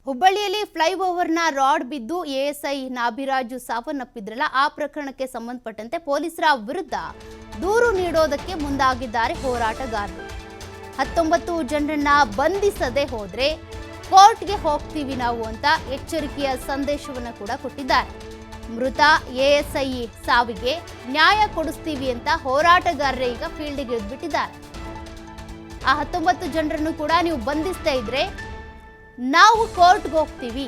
ಹುಬ್ಬಳ್ಳಿಯಲ್ಲಿ ಫ್ಲೈಓವರ್ನ ರಾಡ್ ಬಿದ್ದು ಎಎಸ್ಐ ನಾಭಿರಾಜು ಸಾವನ್ನಪ್ಪಿದ್ರಲ್ಲ, ಆ ಪ್ರಕರಣಕ್ಕೆ ಸಂಬಂಧಪಟ್ಟಂತೆ ಪೊಲೀಸರ ವಿರುದ್ಧ ದೂರು ನೀಡೋದಕ್ಕೆ ಮುಂದಾಗಿದ್ದಾರೆ ಹೋರಾಟಗಾರರು. 19 ಜನರನ್ನ ಬಂಧಿಸದೆ ಹೋದ್ರೆ ಕೋರ್ಟ್ಗೆ ಹೋಗ್ತೀವಿ ನಾವು ಅಂತ ಎಚ್ಚರಿಕೆಯ ಸಂದೇಶವನ್ನು ಕೂಡ ಕೊಟ್ಟಿದ್ದಾರೆ. ಮೃತ ಎಎಸ್ಐ ಸಾವಿಗೆ ನ್ಯಾಯ ಕೊಡಿಸ್ತೀವಿ ಅಂತ ಹೋರಾಟಗಾರರೇ ಈಗ ಫೀಲ್ಡ್ಗೆ ಇಳಿದ್ಬಿಟ್ಟಿದ್ದಾರೆ. ಆ 19 ಜನರನ್ನು ಕೂಡ ನೀವು ಬಂಧಿಸ್ತಾ ಇದ್ರೆ ನಾವು ಕೋರ್ಟ್ಗೆ ಹೋಗ್ತೀವಿ,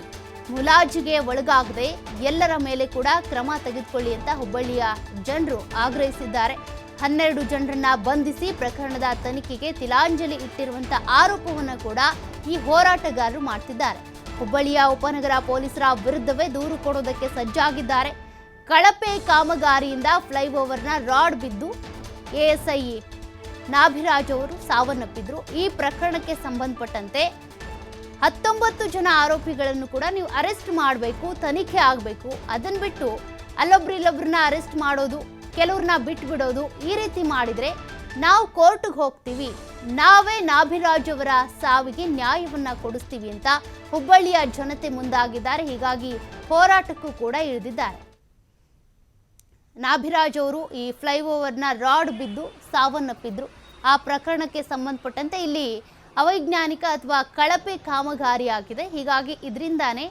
ಮುಲಾಜಿಗೆ ಒಳಗಾಗದೆ ಎಲ್ಲರ ಮೇಲೆ ಕೂಡ ಕ್ರಮ ತೆಗೆದುಕೊಳ್ಳಿ ಅಂತ ಹುಬ್ಬಳ್ಳಿಯ ಜನರು ಆಗ್ರಹಿಸಿದ್ದಾರೆ. 12 ಜನರನ್ನ ಬಂಧಿಸಿ ಪ್ರಕರಣದ ತನಿಖೆಗೆ ತಿಲಾಂಜಲಿ ಇಟ್ಟಿರುವಂತ ಆರೋಪವನ್ನು ಕೂಡ ಈ ಹೋರಾಟಗಾರರು ಮಾಡ್ತಿದ್ದಾರೆ. ಹುಬ್ಬಳ್ಳಿಯ ಉಪನಗರ ಪೊಲೀಸರ ವಿರುದ್ಧವೇ ದೂರು ಕೊಡೋದಕ್ಕೆ ಸಜ್ಜಾಗಿದ್ದಾರೆ. ಕಳಪೆ ಕಾಮಗಾರಿಯಿಂದ ಫ್ಲೈಓವರ್ನ ರಾಡ್ ಬಿದ್ದು ಎಎಸ್ಐ ನಾಭಿರಾಜ್ ಅವರು ಸಾವನ್ನಪ್ಪಿದ್ರು. ಈ ಪ್ರಕರಣಕ್ಕೆ ಸಂಬಂಧಪಟ್ಟಂತೆ 19 ಜನ ಆರೋಪಿಗಳನ್ನು ಕೂಡ ನೀವು ಅರೆಸ್ಟ್ ಮಾಡಬೇಕು, ತನಿಖೆ ಆಗಬೇಕು. ಅದನ್ನ ಬಿಟ್ಟು ಇಲ್ಲೊಬ್ರನ್ನ ಅರೆಸ್ಟ್ ಮಾಡೋದು, ಕೆಲವ್ರನ್ನ ಬಿಟ್ಬಿಡೋದು, ಈ ರೀತಿ ಮಾಡಿದ್ರೆ ನಾವು ಕೋರ್ಟ್ಗೆ ಹೋಗ್ತೀವಿ, ನಾವೇ ನಾಭಿರಾಜ್ ಅವರ ಸಾವಿಗೆ ನ್ಯಾಯವನ್ನ ಕೊಡಿಸ್ತೀವಿ ಅಂತ ಹುಬ್ಬಳ್ಳಿಯ ಜನತೆ ಮುಂದಾಗಿದ್ದಾರೆ. ಹೀಗಾಗಿ ಹೋರಾಟಕ್ಕೂ ಕೂಡ ಇಳಿದಿದ್ದಾರೆ. ನಾಭಿರಾಜ್ ಅವರು ಈ ಫ್ಲೈಓವರ್ನ ರಾಡ್ ಬಿದ್ದು ಸಾವನ್ನಪ್ಪಿದ್ರು. ಆ ಪ್ರಕರಣಕ್ಕೆ ಸಂಬಂಧಪಟ್ಟಂತೆ ಇಲ್ಲಿ ಅವೈಜ್ಞಾನಿಕ ಅಥವಾ ಕಳಪೆ ಕಾಮಗಾರಿ ಆಗಿದೆ. ಹೀಗಾಗಿ ಇದರಿಂದಾನೇ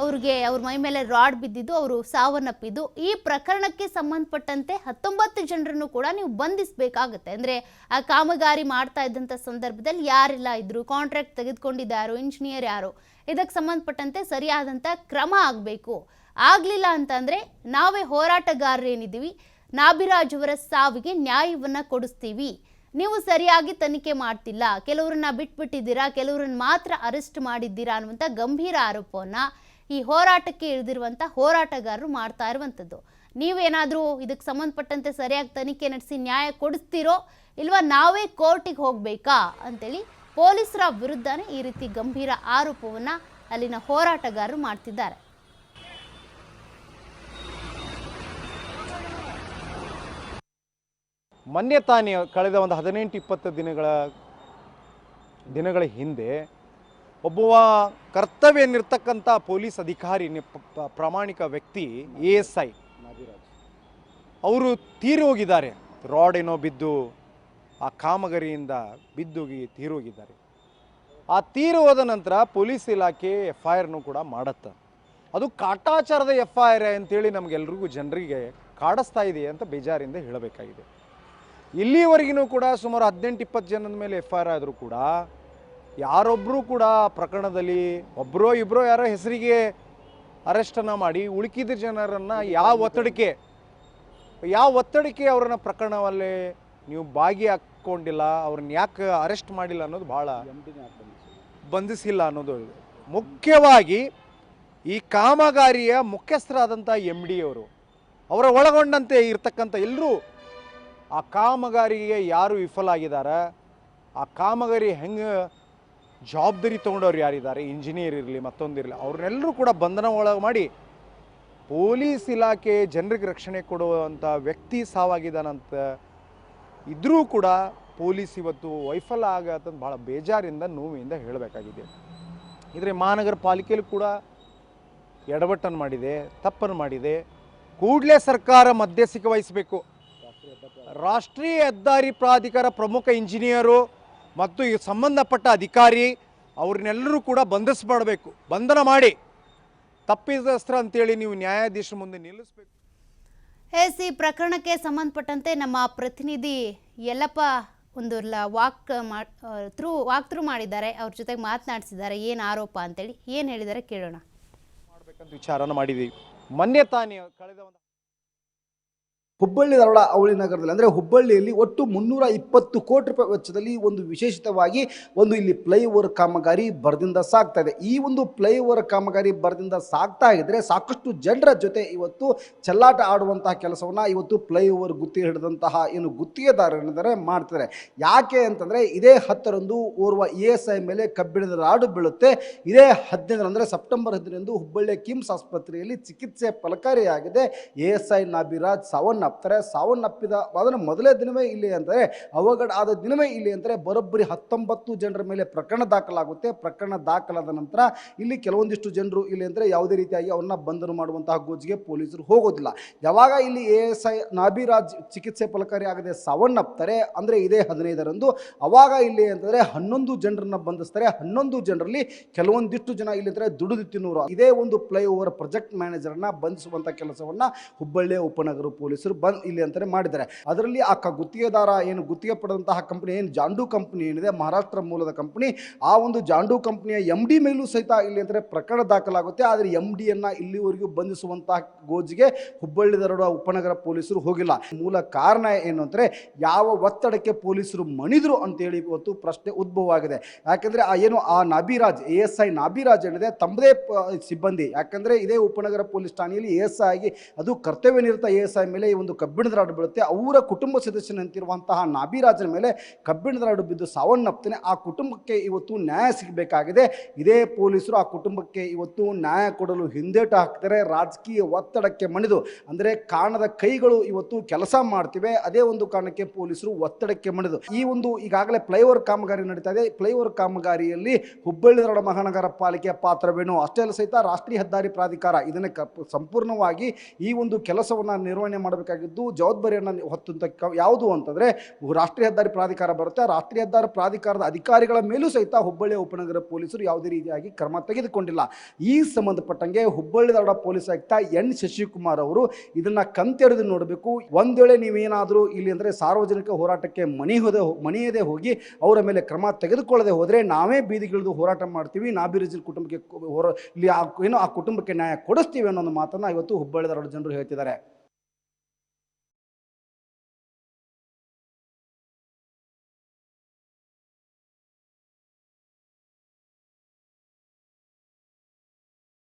ಅವ್ರ ಮೈ ಮೇಲೆ ರಾಡ್ ಬಿದ್ದಿದ್ದು, ಅವರು ಸಾವನ್ನಪ್ಪಿದ್ದು. ಈ ಪ್ರಕರಣಕ್ಕೆ ಸಂಬಂಧಪಟ್ಟಂತೆ 19 ಜನರನ್ನು ಕೂಡ ನೀವು ಬಂಧಿಸಬೇಕಾಗುತ್ತೆ. ಅಂದರೆ ಆ ಕಾಮಗಾರಿ ಮಾಡ್ತಾ ಇದ್ದಂಥ ಸಂದರ್ಭದಲ್ಲಿ ಯಾರೆಲ್ಲ ಇದ್ರು, ಕಾಂಟ್ರಾಕ್ಟ್ ತೆಗೆದುಕೊಂಡಿದ್ದಾರೋ, ಇಂಜಿನಿಯರ್ ಯಾರು, ಇದಕ್ಕೆ ಸಂಬಂಧಪಟ್ಟಂತೆ ಸರಿಯಾದಂಥ ಕ್ರಮ ಆಗಬೇಕು. ಆಗಲಿಲ್ಲ ಅಂತಂದರೆ ನಾವೇ ಹೋರಾಟಗಾರರೇನಿದ್ದೀವಿ, ನಾಭಿರಾಜ್ ಅವರ ಸಾವಿಗೆ ನ್ಯಾಯವನ್ನು ಕೊಡಿಸ್ತೀವಿ, ನೀವು ಸರಿಯಾಗಿ ತನಿಖೆ ಮಾಡ್ತಿಲ್ಲ, ಕೆಲವರನ್ನ ಬಿಟ್ಬಿಟ್ಟಿದ್ದೀರಾ, ಕೆಲವರನ್ನ ಮಾತ್ರ ಅರೆಸ್ಟ್ ಮಾಡಿದ್ದೀರಾ ಅನ್ನುವಂಥ ಗಂಭೀರ ಆರೋಪವನ್ನು ಈ ಹೋರಾಟಕ್ಕೆ ಇಳಿದಿರುವಂಥ ಹೋರಾಟಗಾರರು ಮಾಡ್ತಾ ಇರುವಂಥದ್ದು. ನೀವೇನಾದರೂ ಇದಕ್ಕೆ ಸಂಬಂಧಪಟ್ಟಂತೆ ಸರಿಯಾಗಿ ತನಿಖೆ ನಡೆಸಿ ನ್ಯಾಯ ಕೊಡಿಸ್ತೀರೋ ಇಲ್ವಾ, ನಾವೇ ಕೋರ್ಟಿಗೆ ಹೋಗಬೇಕಾ ಅಂತೇಳಿ ಪೊಲೀಸರ ವಿರುದ್ಧನೇ ಈ ರೀತಿ ಗಂಭೀರ ಆರೋಪವನ್ನು ಅಲ್ಲಿನ ಹೋರಾಟಗಾರರು ಮಾಡ್ತಿದ್ದಾರೆ. ಮೊನ್ನೆ ತಾನೇ ಕಳೆದ ಒಂದು 18-20 ದಿನಗಳ ಹಿಂದೆ ಒಬ್ಬ ಕರ್ತವ್ಯನಿರ್ತಕ್ಕಂಥ ಪೊಲೀಸ್ ಅಧಿಕಾರಿ, ಪ್ರಾಮಾಣಿಕ ವ್ಯಕ್ತಿ ಎಎಸ್ಐ ಅವರು ತೀರಿ ಹೋಗಿದ್ದಾರೆ. ರಾಡ್ ಏನೋ ಬಿದ್ದು ಆ ಕಾಮಗಾರಿಯಿಂದ ಬಿದ್ದೋಗಿ ತೀರಿ ಹೋಗಿದ್ದಾರೆ. ಆ ತೀರಿ ಹೋದ ನಂತರ ಪೊಲೀಸ್ ಇಲಾಖೆ FIRನೂ ಕೂಡ ಮಾಡುತ್ತೆ. ಅದು ಕಾಟಾಚಾರದ FIR ಅಂತೇಳಿ ನಮಗೆಲ್ರಿಗೂ ಜನರಿಗೆ ಕಾಡಿಸ್ತಾ ಇದೆ ಅಂತ ಬೇಜಾರಿಂದ ಹೇಳಬೇಕಾಗಿದೆ. ಇಲ್ಲಿವರೆಗೂ ಕೂಡ ಸುಮಾರು 18-20 ಜನದ ಮೇಲೆ FIR ಆದರೂ ಕೂಡ ಯಾರೊಬ್ಬರೂ ಕೂಡ ಪ್ರಕರಣದಲ್ಲಿ ಒಬ್ಬರೋ ಇಬ್ಬರೋ ಯಾರೋ ಹೆಸರಿಗೆ ಅರೆಸ್ಟನ್ನು ಮಾಡಿ ಉಳುಕಿದ ಜನರನ್ನು ಯಾವ ಒತ್ತಡಕ್ಕೆ ಅವರನ್ನು ಪ್ರಕರಣವಲ್ಲೇ ನೀವು ಹಾಕ್ಕೊಂಡಿಲ್ಲ, ಅವ್ರನ್ನ ಯಾಕೆ ಅರೆಸ್ಟ್ ಮಾಡಿಲ್ಲ ಅನ್ನೋದು ಭಾಳ ಬಂಧಿಸಿಲ್ಲ ಅನ್ನೋದು. ಮುಖ್ಯವಾಗಿ ಈ ಕಾಮಗಾರಿಯ ಮುಖ್ಯಸ್ಥರಾದಂಥ MD ಅವರ ಒಳಗೊಂಡಂತೆ ಇರ್ತಕ್ಕಂಥ ಎಲ್ಲರೂ ಆ ಕಾಮಗಾರಿಗೆ ಯಾರು ವಿಫಲ ಆಗಿದ್ದಾರೆ, ಆ ಕಾಮಗಾರಿ ಹೆಂಗೆ ಜವಾಬ್ದಾರಿ ತೊಗೊಂಡವ್ರು ಯಾರಿದ್ದಾರೆ, ಇಂಜಿನಿಯರ್ ಇರಲಿ ಮತ್ತೊಂದಿರಲಿ, ಅವ್ರನ್ನೆಲ್ಲರೂ ಕೂಡ ಬಂಧನ ಒಳಗೆ ಮಾಡಿ ಪೊಲೀಸ್ ಇಲಾಖೆ ಜನರಿಗೆ ರಕ್ಷಣೆ ಕೊಡುವಂಥ ವ್ಯಕ್ತಿ ಸಾವಾಗಿದ್ದಾನಂತ ಇದ್ರೂ ಕೂಡ ಪೊಲೀಸ್ ಇವತ್ತು ವೈಫಲ ಆಗತ್ತಂತ ಭಾಳ ಬೇಜಾರಿಂದ ನೋವಿಂದ ಹೇಳಬೇಕಾಗಿದೆ. ಇದ್ರೆ ಮಹಾನಗರ ಪಾಲಿಕೆಯಲ್ಲೂ ಕೂಡ ಎಡವಟ್ಟನ್ನು ಮಾಡಿದೆ, ತಪ್ಪನ್ನು ಮಾಡಿದೆ. ಕೂಡಲೇ ಸರ್ಕಾರ ಮಧ್ಯಸ್ಥಿಕೆ ವಹಿಸಬೇಕು. ರಾಷ್ಟ್ರೀಯ ಹೆದ್ದಾರಿ ಪ್ರಾಧಿಕಾರ ಪ್ರಮುಖ ಇಂಜಿನಿಯರು ಮತ್ತು ಈ ಸಂಬಂಧಪಟ್ಟ ಅಧಿಕಾರಿ ಅವ್ರನ್ನೆಲ್ಲರೂ ಕೂಡ ಬಂಧಿಸಬಾಡಬೇಕು, ಬಂಧನ ಮಾಡಿ ತಪ್ಪಿತಸ್ತ್ರ ಅಂತೇಳಿ ನೀವು ನ್ಯಾಯಾಧೀಶರ ಮುಂದೆ ನಿಲ್ಲಿಸಬೇಕು. ಈ ಪ್ರಕರಣಕ್ಕೆ ಸಂಬಂಧಪಟ್ಟಂತೆ ನಮ್ಮ ಪ್ರತಿನಿಧಿ ಯಲ್ಲಪ್ಪ ಒಂದು ವಾಕ್ ಥ್ರೂ ಮಾಡಿದ್ದಾರೆ, ಅವ್ರ ಜೊತೆಗೆ ಮಾತನಾಡಿಸಿದ್ದಾರೆ. ಏನು ಆರೋಪ ಅಂತೇಳಿ ಏನು ಹೇಳಿದ್ದಾರೆ ಕೇಳೋಣ. ಮಾಡಬೇಕಂತ ವಿಚಾರನ ಮಾಡಿದ್ದೀವಿ. ಮೊನ್ನೆ ತಾನೇ ಕಳೆದ ಹುಬ್ಬಳ್ಳಿ ಧಾರವಾಡ ಅವಳಿ ನಗರದಲ್ಲಿ ಅಂದರೆ ಹುಬ್ಬಳ್ಳಿಯಲ್ಲಿ ಒಟ್ಟು 320 ಕೋಟಿ ರೂಪಾಯಿ ವೆಚ್ಚದಲ್ಲಿ ಒಂದು ವಿಶೇಷಿತವಾಗಿ ಒಂದು ಇಲ್ಲಿ ಫ್ಲೈಓವರ್ ಕಾಮಗಾರಿ ಭರದಿಂದ ಸಾಗ್ತಾ ಇದೆ. ಈ ಒಂದು ಫ್ಲೈಓವರ್ ಕಾಮಗಾರಿ ಭರದಿಂದ ಸಾಗ್ತಾ ಇದ್ದರೆ ಸಾಕಷ್ಟು ಜನರ ಜೊತೆ ಇವತ್ತು ಚೆಲ್ಲಾಟ ಆಡುವಂತಹ ಕೆಲಸವನ್ನು ಇವತ್ತು ಫ್ಲೈಓವರ್ ಗುತ್ತಿಗೆ ಹಿಡಿದಂತಹ ಏನು ಗುತ್ತಿಗೆದಾರರಿದ್ದಾರೆ ಮಾಡ್ತಾರೆ. ಯಾಕೆ ಅಂತಂದರೆ ಇದೇ 10ರಂದು ಓರ್ವ ESI ಮೇಲೆ ಕಬ್ಬಿಣದ ರಾಡು ಬೀಳುತ್ತೆ. ಇದೇ 15 ಅಂದರೆ ಸೆಪ್ಟೆಂಬರ್ 15 ಹುಬ್ಬಳ್ಳಿಯ ಕಿಮ್ಸ್ ಆಸ್ಪತ್ರೆಯಲ್ಲಿ ಚಿಕಿತ್ಸೆ ಫಲಕಾರಿಯಾಗಿದೆ. ESI ನಾಭಿರಾಜ್ ಸಾವನ್ನ ಸಾವನ್ನಪ್ತಾರೆ. ಸಾವನ್ನಪ್ಪಿದ ಅದರ ಮೊದಲೇ ದಿನವೇ ಇಲ್ಲಿ ಅಂದರೆ ಅವಘಡ ಆದ ದಿನವೇ ಇಲ್ಲಿ ಅಂದರೆ ಬರೋಬ್ಬರಿ 19 ಜನರ ಮೇಲೆ ಪ್ರಕರಣ ದಾಖಲಾಗುತ್ತೆ. ಪ್ರಕರಣ ದಾಖಲಾದ ನಂತರ ಇಲ್ಲಿ ಕೆಲವೊಂದಿಷ್ಟು ಜನರು ಇಲ್ಲಿ ಅಂದರೆ ಯಾವುದೇ ರೀತಿಯಾಗಿ ಅವ್ರನ್ನ ಬಂಧನ ಮಾಡುವಂತಹ ಗೋಜಿಗೆ ಪೊಲೀಸರು ಹೋಗೋದಿಲ್ಲ. ಯಾವಾಗ ಇಲ್ಲಿ ASI ನಾಭಿರಾಜ್ ಚಿಕಿತ್ಸೆ ಫಲಕಾರಿ ಆಗದೆ ಸಾವನ್ನಪ್ತಾರೆ ಅಂದರೆ ಇದೇ 15ರಂದು, ಅವಾಗ ಇಲ್ಲಿ ಅಂತಂದರೆ 11 ಜನರನ್ನ ಬಂಧಿಸ್ತಾರೆ. 11 ಜನರಲ್ಲಿ ಕೆಲವೊಂದಿಷ್ಟು ಜನ ಇಲ್ಲಿ ಅಂದರೆ ದುಡಿದು ತಿನ್ನೋರು. ಇದೇ ಒಂದು ಫ್ಲೈಓವರ್ ಪ್ರಾಜೆಕ್ಟ್ ಮ್ಯಾನೇಜರ್ನ ಬಂಧಿಸುವಂಥ ಕೆಲಸವನ್ನ ಹುಬ್ಬಳ್ಳಿಯ ಉಪನಗರ ಪೊಲೀಸರು ಇಲ್ಲಿ ಅಂತಾನೆ ಮಾಡಿದ್ದಾರೆ. ಅದರಲ್ಲಿ ಆ ಗುತ್ತಿಗೆದಾರ ಏನು ಗುತ್ತಿಗೆ ಪಡೆದಂತಹ ಕಂಪನಿ ಏನು ಜಾಂಡು ಕಂಪನಿ ಏನಿದೆ, ಮಹಾರಾಷ್ಟ್ರ ಮೂಲದ ಕಂಪನಿ, ಆ ಒಂದು ಜಾಂಡು ಕಂಪನಿಯ MD ಮೇಲೂ ಸಹಿತ ಇಲ್ಲಿ ಅಂದರೆ ಪ್ರಕರಣ ದಾಖಲಾಗುತ್ತೆ. ಆದರೆ MDಯನ್ನ ಇಲ್ಲಿವರೆಗೂ ಬಂಧಿಸುವಂತಹ ಗೋಜಿಗೆ ಹುಬ್ಬಳ್ಳಿ ಧಾರವಾಡ ಉಪನಗರ ಪೊಲೀಸರು ಹೋಗಿಲ್ಲ. ಮೂಲ ಕಾರಣ ಏನು ಅಂದರೆ ಯಾವ ಒತ್ತಡಕ್ಕೆ ಪೊಲೀಸರು ಮಣಿದ್ರು ಅಂತೇಳಿ ಇವತ್ತು ಪ್ರಶ್ನೆ ಉದ್ಭವ ಆಗಿದೆ. ಯಾಕಂದರೆ ಆ ನಾಭಿರಾಜ್ ASI ನಾಭಿರಾಜ್ ಏನಿದೆ ತಮ್ಮದೇ ಸಿಬ್ಬಂದಿ, ಯಾಕಂದರೆ ಇದೇ ಉಪನಗರ ಪೊಲೀಸ್ ಠಾಣೆಯಲ್ಲಿ ASI ಆಗಿ ಅದು ಕರ್ತವ್ಯ ನಿರತ ASI ಮೇಲೆ ಈ ಒಂದು ಕಬ್ಬಿಣದ ರಾಡ್ ಬೀಳುತ್ತೆ. ಅವರ ಕುಟುಂಬ ಸದಸ್ಯನಂತಿರುವಂತಹ ನಾಭಿರಾಜನ ಮೇಲೆ ಕಬ್ಬಿಣದ ರಾಡ್ ಬಿದ್ದು ಸಾವನ್ನಪ್ತಾನೆ. ಆ ಕುಟುಂಬಕ್ಕೆ ಇವತ್ತು ನ್ಯಾಯ ಸಿಗಬೇಕಾಗಿದೆ. ಇದೇ ಪೊಲೀಸರು ಆ ಕುಟುಂಬಕ್ಕೆ ಇವತ್ತು ನ್ಯಾಯ ಕೊಡಲು ಹಿಂದೇಟು ಹಾಕ್ತಾರೆ. ರಾಜಕೀಯ ಒತ್ತಡಕ್ಕೆ ಮಣಿದು ಅಂದರೆ ಕಾಣದ ಕೈಗಳು ಇವತ್ತು ಕೆಲಸ ಮಾಡ್ತಿವೆ. ಅದೇ ಒಂದು ಕಾರಣಕ್ಕೆ ಪೊಲೀಸರು ಒತ್ತಡಕ್ಕೆ ಮಣಿದು ಈ ಒಂದು ಈಗಾಗಲೇ ಫ್ಲೈಓವರ್ ಕಾಮಗಾರಿ ನಡೀತಾ ಇದೆ. ಫ್ಲೈಓವರ್ ಕಾಮಗಾರಿಯಲ್ಲಿ ಹುಬ್ಬಳ್ಳಿ ಧಾರವಾಡ ಮಹಾನಗರ ಪಾಲಿಕೆಯ ಪಾತ್ರವೇನು, ಅಷ್ಟೇ ಅಲ್ಲ ಸಹಿತ ರಾಷ್ಟ್ರೀಯ ಹೆದ್ದಾರಿ ಪ್ರಾಧಿಕಾರ ಇದನ್ನು ಸಂಪೂರ್ಣವಾಗಿ ಈ ಒಂದು ಕೆಲಸವನ್ನು ನಿರ್ವಹಣೆ ಮಾಡಬೇಕಾಗಿದ್ದು ಜವಾಬ್ದಾರಿಯನ್ನು ಹೊತ್ತಂತ ಯಾವುದು ಅಂತಂದರೆ ರಾಷ್ಟ್ರೀಯ ಹೆದ್ದಾರಿ ಪ್ರಾಧಿಕಾರ ಬರುತ್ತೆ. ರಾಷ್ಟ್ರೀಯ ಹೆದ್ದಾರಿ ಪ್ರಾಧಿಕಾರದ ಅಧಿಕಾರಿಗಳ ಮೇಲೂ ಸಹಿತ ಹುಬ್ಬಳ್ಳಿಯ ಉಪನಗರ ಪೊಲೀಸರು ಯಾವುದೇ ರೀತಿಯಾಗಿ ಕ್ರಮ ತೆಗೆದುಕೊಂಡಿಲ್ಲ. ಈ ಸಂಬಂಧಪಟ್ಟಂಗೆ ಹುಬ್ಬಳ್ಳಿ ಧಾರವಾಡ ಪೊಲೀಸ್ ಆಯುಕ್ತ N ಶಶಿಕುಮಾರ್ ಅವರು ಇದನ್ನ ಕಂತೆರೆದು ನೋಡಬೇಕು. ಒಂದ್ ವೇಳೆ ನೀವೇನಾದರೂ ಇಲ್ಲಿ ಅಂದರೆ ಸಾರ್ವಜನಿಕ ಹೋರಾಟಕ್ಕೆ ಮಣಿಯದೇ ಹೋಗಿ ಅವರ ಮೇಲೆ ಕ್ರಮ ತೆಗೆದುಕೊಳ್ಳದೆ ಹೋದರೆ ನಾವೇ ಬೀದಿಗಿಳಿದು ಹೋರಾಟ ಮಾಡ್ತೀವಿ, ನಾಭಿರಾಜ್ ಕುಟುಂಬಕ್ಕೆ ಇಲ್ಲಿ ಆ ಕುಟುಂಬಕ್ಕೆ ನ್ಯಾಯ ಕೊಡಿಸ್ತೀವಿ ಅನ್ನೋ ಮಾತನ್ನ ಇವತ್ತು ಹುಬ್ಬಳ್ಳಿ ಧಾರವಾಡ ಜನರು ಹೇಳ್ತಿದ್ದಾರೆ.